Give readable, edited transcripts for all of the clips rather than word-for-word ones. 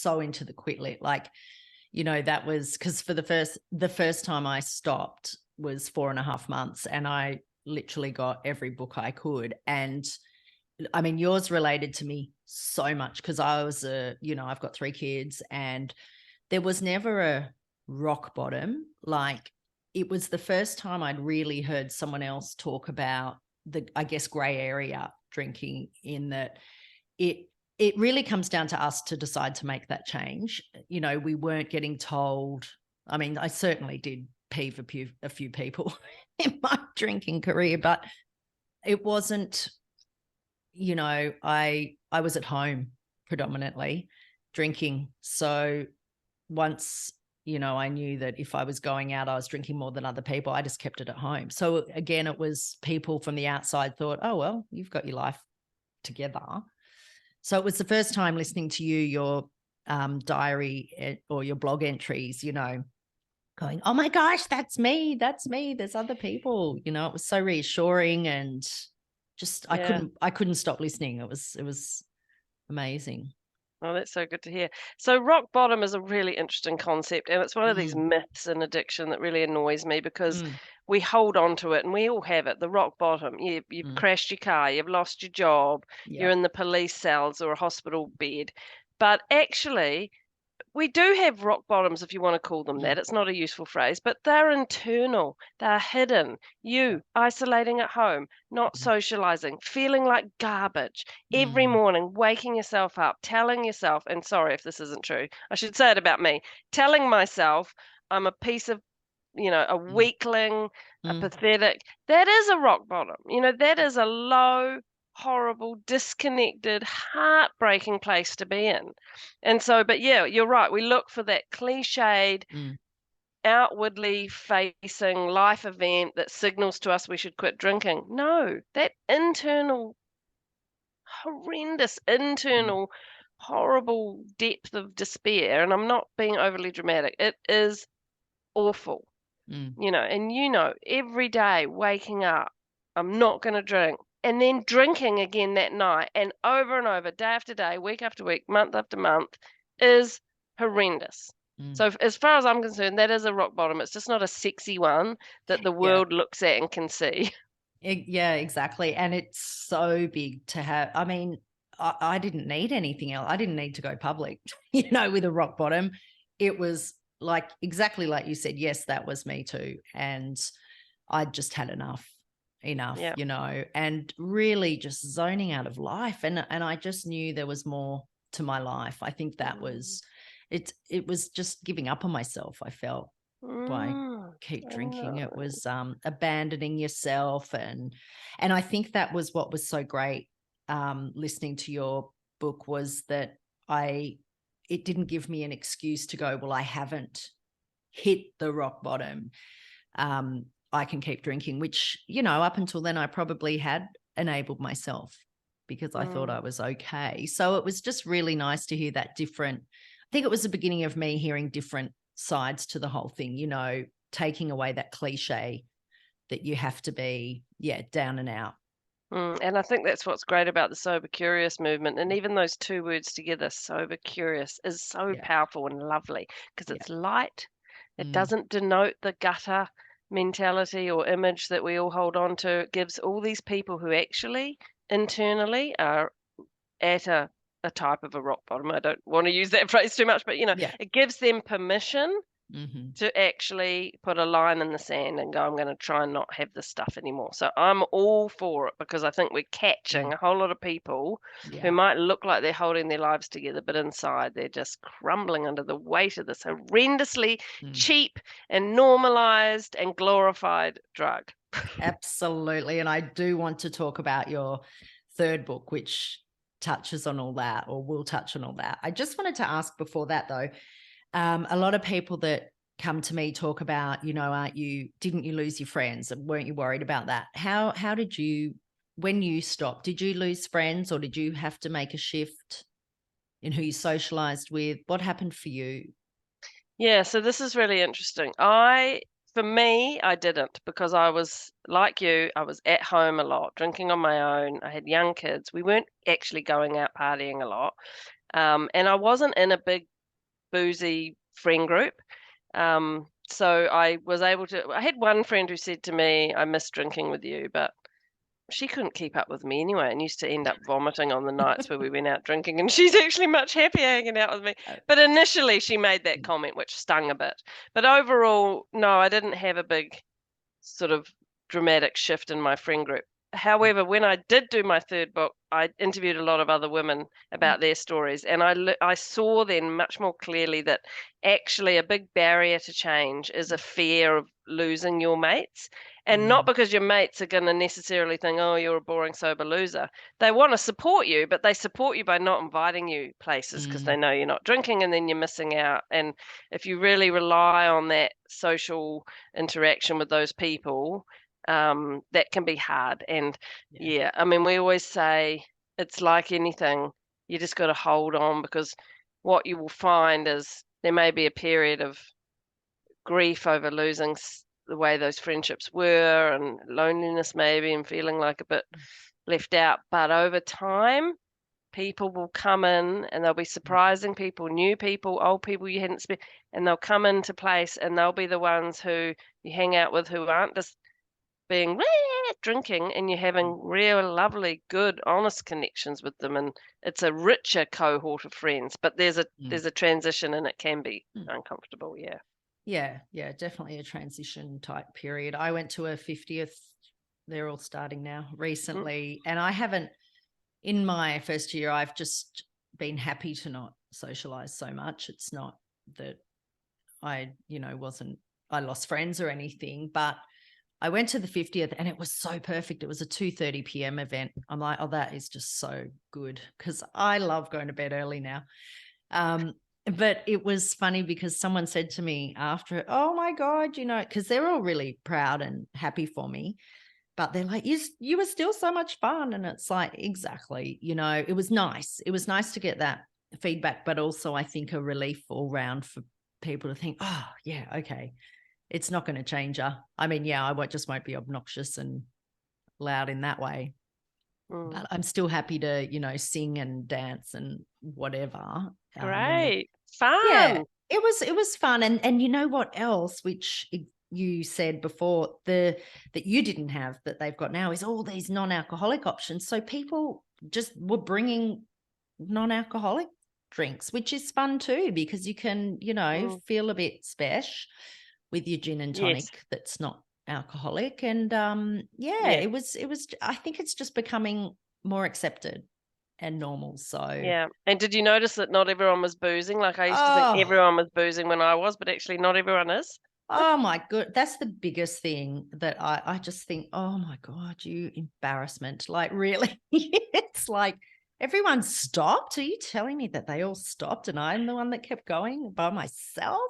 so into the quit lit. Like, you know, that was because for the first time I stopped was 4.5 months, and I literally got every book I could. And I mean, yours related to me so much because I was I've got 3 kids, and there was never a rock bottom. Like, it was the first time I'd really heard someone else talk about the, I guess, gray area drinking, in that it really comes down to us to decide to make that change. You know, we weren't getting told. I mean, I certainly did peeve a few people in my drinking career, but it wasn't, you know, I was at home predominantly drinking. So once, you know, I knew that if I was going out, I was drinking more than other people, I just kept it at home. So again, it was people from the outside thought, oh, well, you've got your life together. So it was the first time listening to your diary or your blog entries, you know, going, oh my gosh, that's me. There's other people, you know. It was so reassuring, and just, I couldn't stop listening. It was amazing. Oh, that's so good to hear. So rock bottom is a really interesting concept, and it's one of these myths in addiction that really annoys me because we hold on to it, and we all have it. The rock bottom. You've crashed your car, you've lost your job, you're in the police cells or a hospital bed. But actually, we do have rock bottoms, if you want to call them that. It's not a useful phrase, but they're internal. They're hidden. You isolating at home, not socializing, feeling like garbage every morning, waking yourself up, telling yourself, and sorry if this isn't true, I should say it about me, telling myself I'm a piece of, a weakling, a pathetic. That is a rock bottom. That is a low, horrible, disconnected, heartbreaking place to be in. And so, but yeah, you're right. We look for that cliched, outwardly facing life event that signals to us we should quit drinking. No, that internal, horrendous, horrible depth of despair, and I'm not being overly dramatic, it is awful. And every day waking up, I'm not going to drink, and then drinking again that night, and over, day after day, week after week, month after month, is horrendous. So as far as I'm concerned, that is a rock bottom. It's just not a sexy one that the world looks at and can see. Yeah, exactly. And it's so big to have. I mean, I didn't need anything else. I didn't need to go public, with a rock bottom. It was like, exactly like you said, yes, that was me too. And I just had enough, Yeah. and really just zoning out of life. And I just knew there was more to my life. I think that was, it was just giving up on myself, I felt, by keep drinking. It was abandoning yourself. And I think that was what was so great, listening to your book, was that it didn't give me an excuse to go, well, I haven't hit the rock bottom. I can keep drinking, which, up until then I probably had enabled myself because I thought I was okay. So it was just really nice to hear that different. I think it was the beginning of me hearing different sides to the whole thing, taking away that cliche that you have to be, down and out. And I think that's what's great about the sober curious movement. And even those two words together, sober curious, is so powerful and lovely because it's light. It doesn't denote the gutter mentality or image that we all hold on to. It gives all these people who actually internally are at a type of a rock bottom. I don't want to use that phrase too much, but it gives them permission to actually put a line in the sand and go, I'm going to try and not have this stuff anymore. So I'm all for it because I think we're catching a whole lot of people who might look like they're holding their lives together, but inside they're just crumbling under the weight of this horrendously cheap and normalized and glorified drug. Absolutely. And I do want to talk about your third book, which touches on all that, or will touch on all that. I just wanted to ask before that, though, a lot of people that come to me talk about, didn't you lose your friends? Weren't you worried about that? How did you, when you stopped, did you lose friends, or did you have to make a shift in who you socialized with? What happened for you? Yeah, so this is really interesting. For me, I didn't, because I was like you, I was at home a lot, drinking on my own. I had young kids. We weren't actually going out partying a lot. And I wasn't in a big boozy friend group. So I was able to. I had one friend who said to me, "I miss drinking with you," but she couldn't keep up with me anyway, and used to end up vomiting on the nights where we went out drinking. And she's actually much happier hanging out with me. But initially, she made that comment, which stung a bit. But overall, no, I didn't have a big sort of dramatic shift in my friend group. However, when I did do my third book, I interviewed a lot of other women about their stories, and I saw then much more clearly that actually a big barrier to change is a fear of losing your mates. And not because your mates are going to necessarily think, oh, you're a boring, sober loser. They want to support you, but they support you by not inviting you places because they know you're not drinking, and then you're missing out. And if you really rely on that social interaction with those people, that can be hard. And I mean, we always say it's like anything, you just got to hold on, because what you will find is there may be a period of grief over losing the way those friendships were, and loneliness maybe, and feeling like a bit left out. But over time, people will come in, and they'll be surprising people, new people, old people you hadn't spent, and they'll come into place, and they'll be the ones who you hang out with, who aren't just being drinking, and you're having real lovely, good, honest connections with them, and it's a richer cohort of friends. But there's a transition, and it can be uncomfortable. Yeah, definitely a transition type period. I went to a 50th, they're all starting now, recently, and I haven't, in my first year, I've just been happy to not socialize so much. It's not that I lost friends or anything, but I went to the 50th and it was so perfect. It was a 2:30 p.m. event. I'm like, oh, that is just so good, because I love going to bed early now. But it was funny because someone said to me after, oh my God, because they're all really proud and happy for me, but they're like, you were still so much fun. And it's like, exactly, it was nice. It was nice to get that feedback, but also I think a relief all round for people to think, oh yeah, okay, it's not going to change her. I mean, yeah, I won't be obnoxious and loud in that way, but I'm still happy to, sing and dance and whatever. Great. Fun. Yeah, it was fun. And you know what else, which you said before, that you didn't have that they've got now, is all these non-alcoholic options. So people just were bringing non-alcoholic drinks, which is fun too, because you can, feel a bit special with your gin and tonic that's not alcoholic. And it was I think it's just becoming more accepted and normal. So yeah. And did you notice that not everyone was boozing? Like, I used to think everyone was boozing when I was, but actually not everyone is. Oh my God, that's the biggest thing that I just think, oh my God, you embarrassment. Like, really? It's like everyone stopped. Are you telling me that they all stopped and I'm the one that kept going by myself?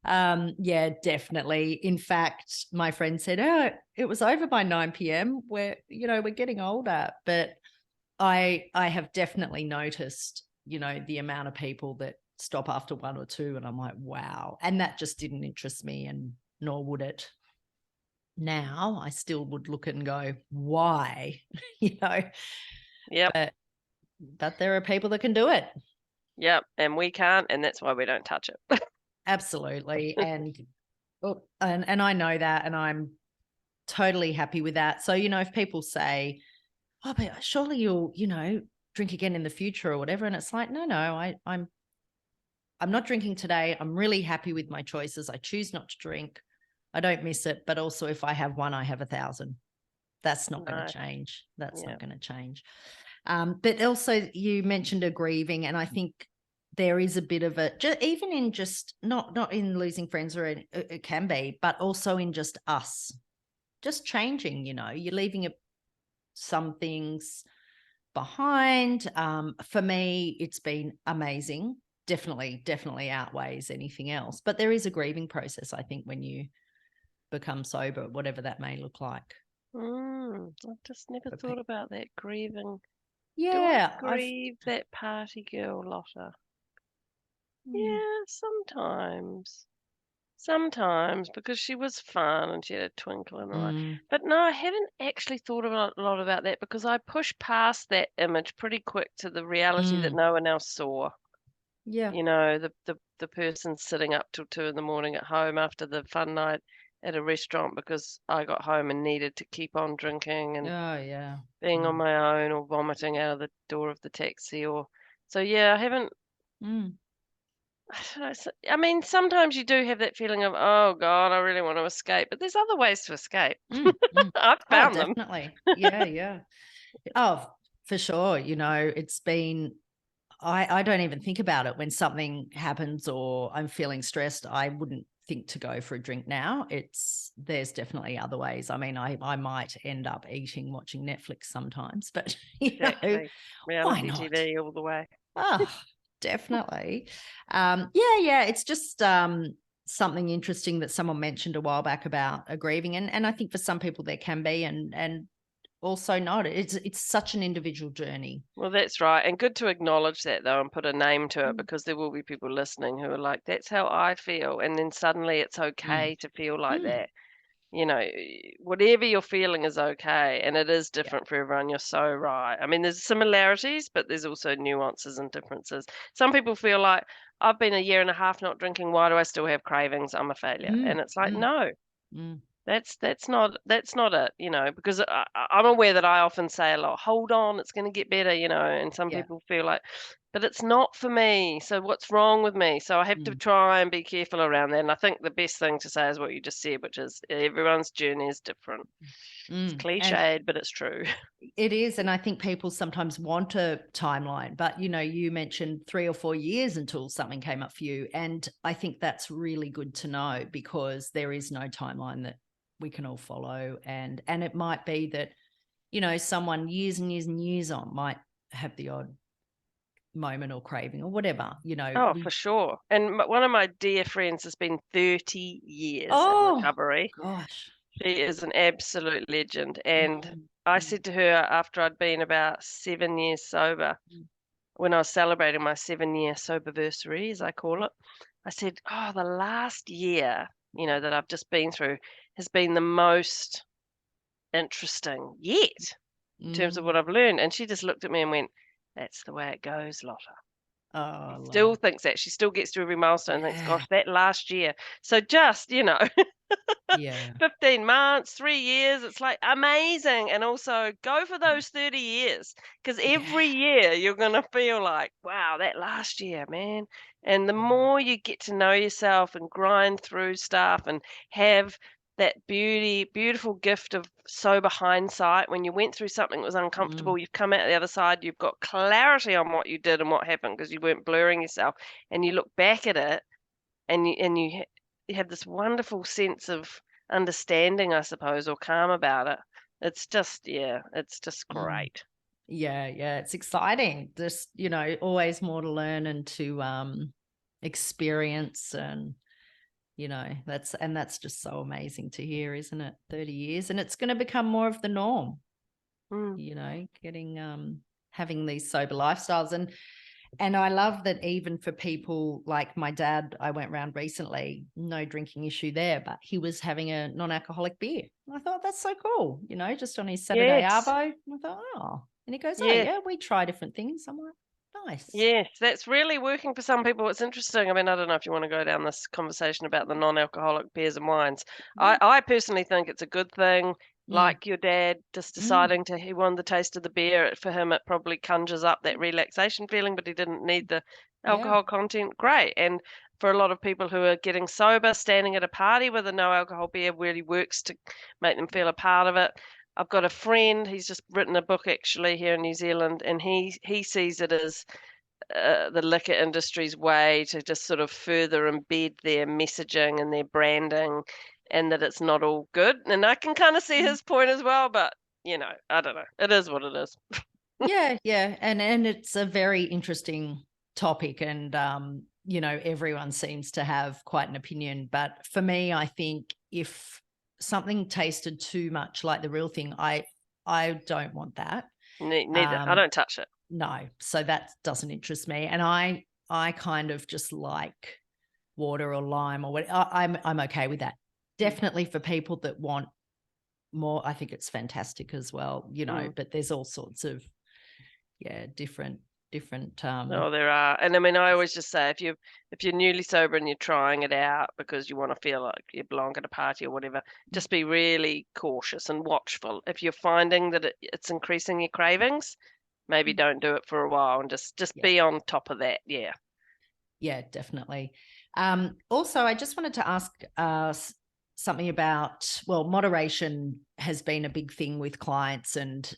Yeah, definitely. In fact, my friend said, oh, it was over by 9 p.m. We're getting older. But I have definitely noticed, the amount of people that stop after one or two, and I'm like, wow. And that just didn't interest me, and nor would it now. I still would look and go, why? Yep. But there are people that can do it. Yep. And we can't, and that's why we don't touch it. Absolutely. And I know that, and I'm totally happy with that. So, if people say, oh, but surely you'll, drink again in the future or whatever. And it's like, no, I'm not drinking today. I'm really happy with my choices. I choose not to drink. I don't miss it. But also, if I have one, I have 1,000. That's not going to change. That's not going to change. But also, you mentioned a grieving, and I think there is a bit of a, even in just not in losing friends, or it can be, but also in just us, just changing. You're leaving some things behind. For me, it's been amazing. Definitely outweighs anything else. But there is a grieving process, I think, when you become sober, whatever that may look like. I just never thought about that grieving. Yeah. Do I grieve that party girl, Lotta? Yeah, sometimes, because she was fun and she had a twinkle in her eye. But no, I haven't actually thought a lot about that, because I pushed past that image pretty quick to the reality that no one else saw. Yeah. You know, the person sitting up till 2 in the morning at home after the fun night at a restaurant because I got home and needed to keep on drinking and Oh, yeah. being on Mm. my own or vomiting out of the door of the taxi or so yeah, I haven't Mm. I don't know, I mean, sometimes you do have that feeling of, "Oh god, I really want to escape," but there's other ways to escape. Mm. Mm. I've Oh, found them. definitely. Yeah, yeah. Oh, for sure. You know, it's been, I don't even think about it when something happens or I'm feeling stressed. I wouldn't think to go for a drink now. There's definitely other ways. I mean, I might end up eating, watching Netflix sometimes, but Exactly. why Reality not? TV all the way. Oh, definitely. Yeah. It's just something interesting that someone mentioned a while back about a grieving. And I think for some people there can be and also not. It's such an individual journey. Well, that's right, and good to acknowledge that though and put a name to it Mm. because there will be people listening who are like, "That's how I feel," and then suddenly it's Mm. okay to feel like Mm. that. You know, whatever you're feeling is okay, and it is Yeah. different for everyone. You're so right. I mean, there's similarities, but there's also nuances and differences. Some people feel like, "I've been a year and a half not drinking. Why do I still have cravings? I'm a failure." Mm. And it's like, Mm. no, Mm. that's not it, you know, because I'm aware that I often say a lot, "Hold on, it's gonna get better," you know, and some Yeah. people feel like, "But it's not for me, so what's wrong with me?" So I have to Mm. try and be careful around that, and I think the best thing to say is what you just said, which is everyone's journey is different. It's Mm. And cliched, but it's true. it is. And I think people sometimes want a timeline, but you mentioned 3 or 4 years until something came up for you. And I think that's really good to know because there is no timeline that we can all follow. And it might be that, someone years and years and years on might have the odd moment or craving or whatever, Oh, for we, sure, and one of my dear friends has been 30 years in oh recovery. gosh. She is an absolute legend, and Mm, I mm, said to her after I'd been about 7 years sober, mm, when I was celebrating my 7-year soberversary, as I call it, I said, "Oh, the last year, that I've just been through has been the most interesting yet in terms of what mm. I've learned." And she just looked at me and went, "That's the way it goes, Lotta." Oh, I She love still it. thinks that. She still gets to every milestone and thinks, Yeah. "Gosh, that last year." So just, Yeah. 15 months, 3 years, it's like amazing. And also go for those 30 years because Yeah. every year you're going to feel like, wow, that last year, man. And the more you get to know yourself and grind through stuff and have that beautiful gift of sober hindsight, when you went through something that was Mm, uncomfortable, you've come out the other side, you've got clarity on what you did and what happened because you weren't blurring yourself. And you look back at it you have this wonderful sense of understanding, I suppose, or calm about it. It's just yeah, it's just mm. great. Yeah. It's exciting. Just, always more to learn and to experience and that's just so amazing to hear, isn't it? 30 years. And it's going to become more of the norm, Mm, getting having these sober lifestyles. And I love that even for people like my dad, I went round recently, no drinking issue there, but he was having a non-alcoholic beer. And I thought that's so cool, just on his Saturday yes, arvo. And I thought, oh, and he goes, oh yes, yeah, we try different things. I'm like, nice. yes. That's really working for some people. It's interesting. I mean, I don't know if you want to go down this conversation about the non-alcoholic beers and wines. Mm, I personally think it's a good thing. mm, Like your dad just mm, deciding he wanted the taste of the beer. For him, it probably conjures up that relaxation feeling, but he didn't need the yeah. alcohol content. Great. And for a lot of people who are getting sober, standing at a party with a no alcohol beer really works to make them feel a part of it. I've got a friend, he's just written a book actually here in New Zealand, and he sees it as the liquor industry's way to just sort of further embed their messaging and their branding, and that it's not all good. And I can kind of see Mm. his point as well, but I don't know. It is what it is. Yeah. And it's a very interesting topic. And everyone seems to have quite an opinion. But for me, I think if something tasted too much like the real thing, I don't want that. Neither. I Um, don't touch it. no, so that doesn't interest me. And I kind of just like water or lime or what. I'm okay with that. Mm, Definitely for people that want more, I think it's fantastic as well. mm. But there's all sorts of different different. Oh, there are. And I mean, I always just say, if you're newly sober and you're trying it out because you want to feel like you belong at a party or whatever, just be really cautious and watchful. If you're finding that it's increasing your cravings, maybe don't do it for a while, and just be on top of that. Yeah. Yeah, definitely. Also, I just wanted to ask something about, well, moderation has been a big thing with clients, and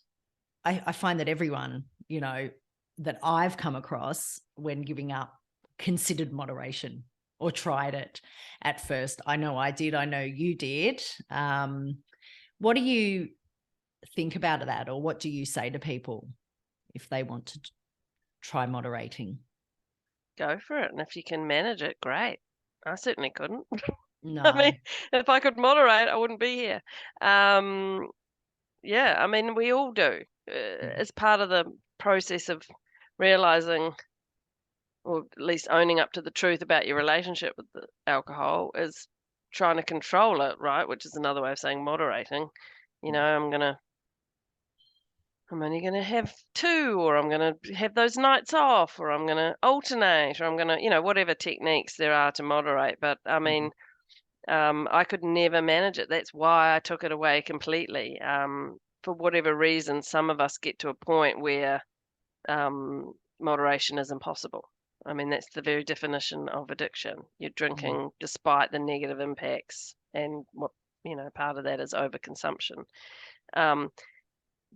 I find that everyone, you know, that I've come across when giving up considered moderation or tried it at first. I know I did. I know you did. What do you think about that, or what do you say to people if they want to try moderating? Go for it. And if you can manage it, great. I certainly couldn't. No. I mean, if I could moderate, I wouldn't be here. Yeah, I mean, we all do. It's part of the process of realizing, or at least owning up to the truth about your relationship with the alcohol, is trying to control it, right? Which is another way of saying moderating. You know, I'm only going to have 2, or I'm going to have those nights off, or I'm going to alternate, or I'm going to, whatever techniques there are to moderate. But I mean, I could never manage it. That's why I took it away completely. For whatever reason, some of us get to a point where moderation is impossible. I mean, that's the very definition of addiction. You're drinking despite the negative impacts, and what part of that is overconsumption.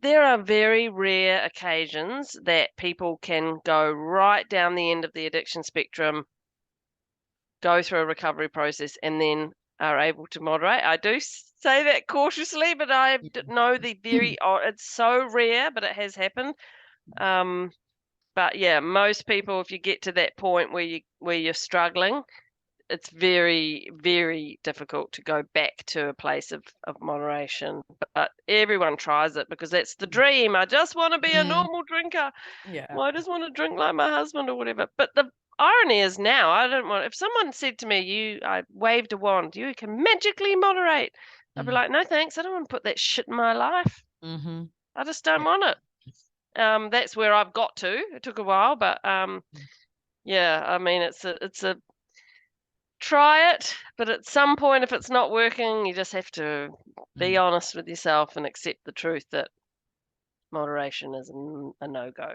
There are very rare occasions that people can go right down the end of the addiction spectrum, go through a recovery process, and then are able to moderate. I do say that cautiously, but I know it's so rare, but it has happened. But yeah, most people, if you get to that point where you're struggling, it's very, very difficult to go back to a place of moderation. But everyone tries it because that's the dream. I just want to be a normal drinker. Yeah. Well, I just want to drink like my husband or whatever. But the irony is, now I don't want. If someone said to me, I waved a wand, you can magically moderate, I'd be like, no thanks. I don't want to put that shit in my life. I just don't want it. That's where I've got to. It took a while, but yeah, I mean, it's a try it, but at some point, if it's not working, you just have to be honest with yourself and accept the truth that moderation is a no-go.